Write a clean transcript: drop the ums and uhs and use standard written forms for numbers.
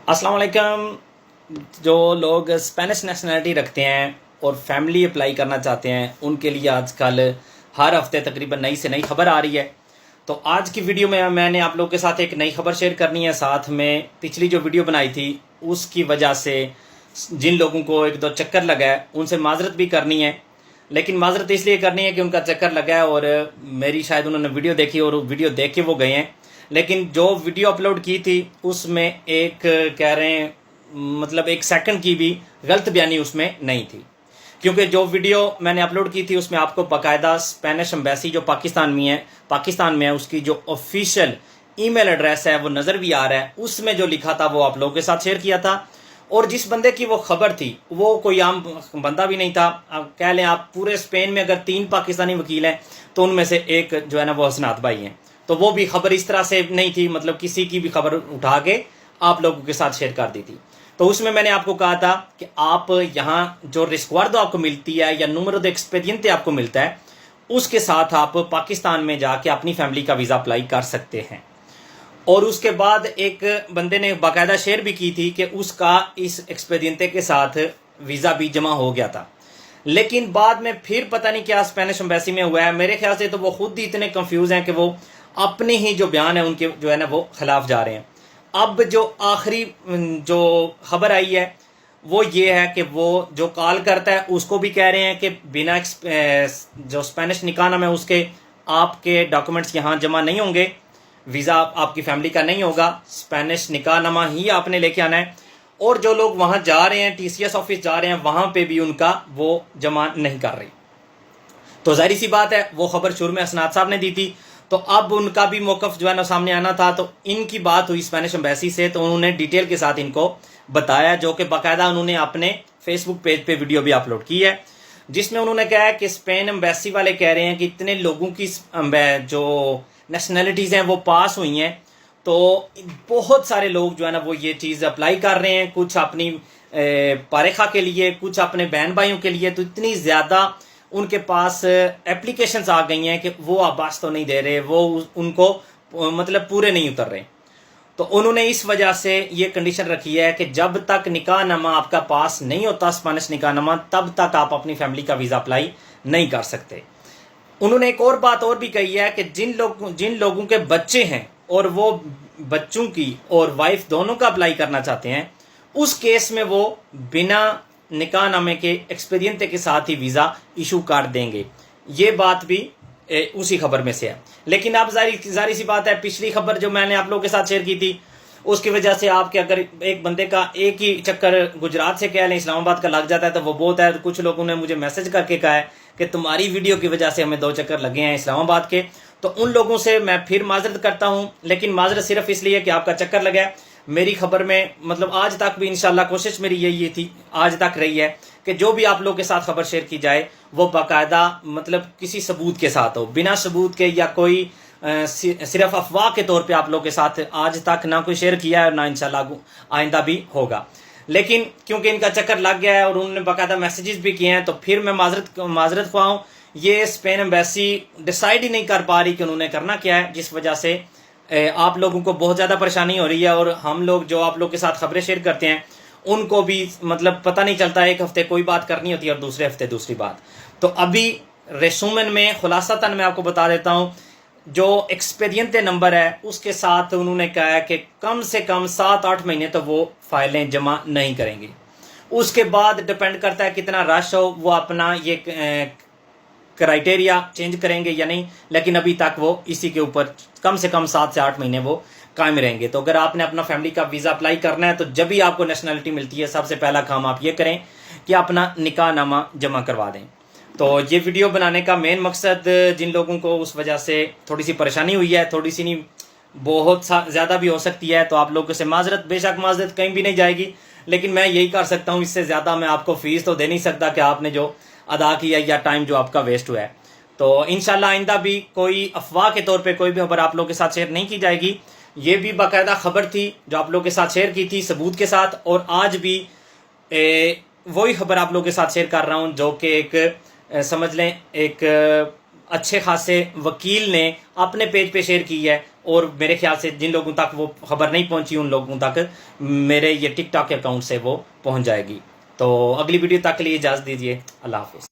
अस्सलाम वालेकुम। जो लोग स्पेनिश नेशनलिटी रखते हैं और फैमिली अप्लाई करना चाहते हैं उनके लिए आजकल हर हफ्ते तकरीबन नई से नई खबर आ रही है। तो आज की वीडियो में मैंने आप लोगों के साथ एक नई खबर शेयर करनी है। साथ में पिछली जो वीडियो बनाई थी उसकी वजह से जिन लोगों को एक दो चक्कर लगा है उनसे माजरत भी करनी है। लेकिन माजरत इसलिए करनी है कि उनका चक्कर लगा है और मेरी शायद उन्होंने वीडियो देखी और वीडियो देख के वो गए हैं। लेकिन जो वीडियो अपलोड की थी उसमें एक कह रहे हैं मतलब एक सेकंड की भी गलत बयानी उसमें नहीं थी, क्योंकि जो वीडियो मैंने अपलोड की थी उसमें आपको बाकायदा स्पेनिश एम्बेसी जो पाकिस्तान में है उसकी जो ऑफिशियल ईमेल एड्रेस है वो नज़र भी आ रहा है। उसमें जो लिखा था वो आप लोगों के साथ शेयर किया था। और जिस बंदे की वो खबर थी वो कोई आम बंदा भी नहीं था। आप कह लें आप पूरे स्पेन में अगर 3 पाकिस्तानी वकील हैं तो उनमें से एक जो है ना वो हसनात भाई हैं। तो वो भी खबर इस तरह से नहीं थी, मतलब किसी की भी खबर उठा के आप लोगों के साथ शेयर कर दी थी। तो उसमें मैंने आपको कहा था कि आप यहाँ जो रिस्क्वार्डो आपको मिलती है या número de expediente आपको मिलता है उसके साथ आप पाकिस्तान में जाके अपनी फैमिली का वीज़ा अप्लाई कर सकते हैं। और उसके बाद एक बंदे ने बाकायदा शेयर भी की थी कि उसका इस एक्सपेडिएंटे के साथ वीज़ा भी जमा हो गया था। लेकिन बाद में फिर पता नहीं क्या स्पेनिश एम्बेसी में हुआ है। मेरे ख्याल से तो वो खुद ही इतने कंफ्यूज हैं कि वो अपने ही जो बयान है उनके जो है ना वो खिलाफ जा रहे हैं। अब जो आखिरी जो खबर आई है वो ये है कि वो जो कॉल करता है उसको भी कह रहे हैं कि बिना जो स्पेनिश निकाह है उसके आपके डॉक्यूमेंट्स यहाँ जमा नहीं होंगे, वीज़ा आपकी फैमिली का नहीं होगा, स्पेनिश निकाहनामा ही आपने लेके आना है। और जो लोग वहाँ जा रहे हैं टीसीएस ऑफिस जा रहे हैं वहाँ पे भी उनका वो जमा नहीं कर रही। तो जाहिर सी बात है वो खबर शुरू में हसनात साहब ने दी थी, तो अब उनका भी मौकफ जो है ना सामने आना था। तो इनकी बात हुई स्पेनिश एम्बेसी से, तो उन्होंने डिटेल के साथ इनको बताया, जो कि बाकायदा उन्होंने अपने फेसबुक पेज पे वीडियो भी अपलोड की है, जिसमें उन्होंने कहा है कि स्पेन एम्बेसी वाले कह रहे हैं कि इतने लोगों की जो नेशनैलिटीज़ हैं वो पास हुई हैं, तो बहुत सारे लोग जो है ना वो ये चीज़ अप्लाई कर रहे हैं, कुछ अपनी पारेखा के लिए, कुछ अपने बहन भाइयों के लिए। तो इतनी ज़्यादा उनके पास एप्लीकेशंस आ गई हैं कि वो आवाज़ तो नहीं दे रहे, वो उनको मतलब पूरे नहीं उतर रहे। तो उन्होंने इस वजह से ये कंडीशन रखी है कि जब तक निकाहनामा आपका पास नहीं होता स्पेनिश निकाहनामा, तब तक आप अपनी फैमिली का वीज़ा अप्लाई नहीं कर सकते। उन्होंने एक और बात और भी कही है कि जिन लोगों के बच्चे हैं और वो बच्चों की और वाइफ दोनों का अप्लाई करना चाहते हैं, उस केस में वो बिना निकाहनामे के एक्सपीडिएंटे के साथ ही वीज़ा इशू कर देंगे। ये बात भी उसी खबर में से है। लेकिन अब जारी सी बात है, पिछली खबर जो मैंने आप लोगों के साथ शेयर की थी उसकी वजह से आपके अगर एक बंदे का एक ही चक्कर गुजरात से कह लें इस्लामाबाद का लग जाता है तो वो बहुत है। तो कुछ लोगों ने मुझे मैसेज करके कहा है कि तुम्हारी वीडियो की वजह से हमें 2 चक्कर लगे हैं इस्लामाबाद के। तो उन लोगों से मैं फिर माजरत करता हूँ, लेकिन माजरत सिर्फ इसलिए कि आपका चक्कर लगा है। मेरी खबर में मतलब आज तक भी इंशाल्लाह कोशिश मेरी यही थी, आज तक रही है कि जो भी आप लोगों के साथ खबर शेयर की जाए वो बाकायदा मतलब किसी सबूत के साथ हो, बिना सबूत के या कोई सिर्फ अफवाह के तौर पे आप लोगों के साथ आज तक ना कोई शेयर किया है और ना इंशाल्लाह आइंदा भी होगा। लेकिन क्योंकि इनका चक्कर लग गया है और उन्होंने बाकायदा मैसेजेस भी किए हैं, तो फिर मैं माजरत ख्वाह हूँ। ये स्पेन एम्बेसी डिसाइड ही नहीं कर पा रही कि उन्होंने करना क्या है, जिस वजह से आप लोगों को बहुत ज़्यादा परेशानी हो रही है। और हम लोग जो आप लोग के साथ खबरें शेयर करते हैं उनको भी मतलब पता नहीं चलता, एक हफ्ते कोई बात करनी होती है और दूसरे हफ्ते दूसरी बात। तो अभी रेसूमन में खुलासातन मैं आपको बता देता हूँ, जो एक्सपीडिएंटे नंबर है उसके साथ उन्होंने कहा है कि कम से कम 7-8 महीने तो वो फाइलें जमा नहीं करेंगे। उसके बाद डिपेंड करता है कितना रश हो, वो अपना ये क्राइटेरिया चेंज करेंगे या नहीं। लेकिन अभी तक वो इसी के ऊपर कम से कम 7 से 8 महीने वो कायम रहेंगे। तो अगर आपने अपना फैमिली का वीज़ा अप्लाई करना है तो जब भी आपको नेशनलिटी मिलती है सबसे पहला काम आप ये करें कि अपना निकाहनामा जमा करवा दें। तो ये वीडियो बनाने का मेन मकसद जिन लोगों को उस वजह से थोड़ी सी परेशानी हुई है, थोड़ी सी नहीं बहुत ज़्यादा भी हो सकती है, तो आप लोगों से माजरत, बेशक माजरत कहीं भी नहीं जाएगी, लेकिन मैं यही कर सकता हूँ। इससे ज़्यादा मैं आपको फ़ीस तो दे नहीं सकता कि आपने जो अदा किया या टाइम जो आपका वेस्ट हुआ है। तो इंशाल्लाह आइंदा भी कोई अफवाह के तौर पे कोई भी खबर आप लोगों के साथ शेयर नहीं की जाएगी। ये भी बाकायदा खबर थी जो आप लोगों के साथ शेयर की थी सबूत के साथ, और आज भी वही खबर आप लोगों के साथ शेयर कर रहा हूँ जो कि एक समझ लें एक اچھے خاصے وکیل نے اپنے پیج پہ شیئر کی ہے، اور میرے خیال سے جن لوگوں تک وہ خبر نہیں پہنچی ان لوگوں تک میرے یہ ٹک ٹاک اکاؤنٹ سے وہ پہنچ جائے گی۔ تو اگلی ویڈیو تک کے لیے اجازت دیجیے، اللہ حافظ۔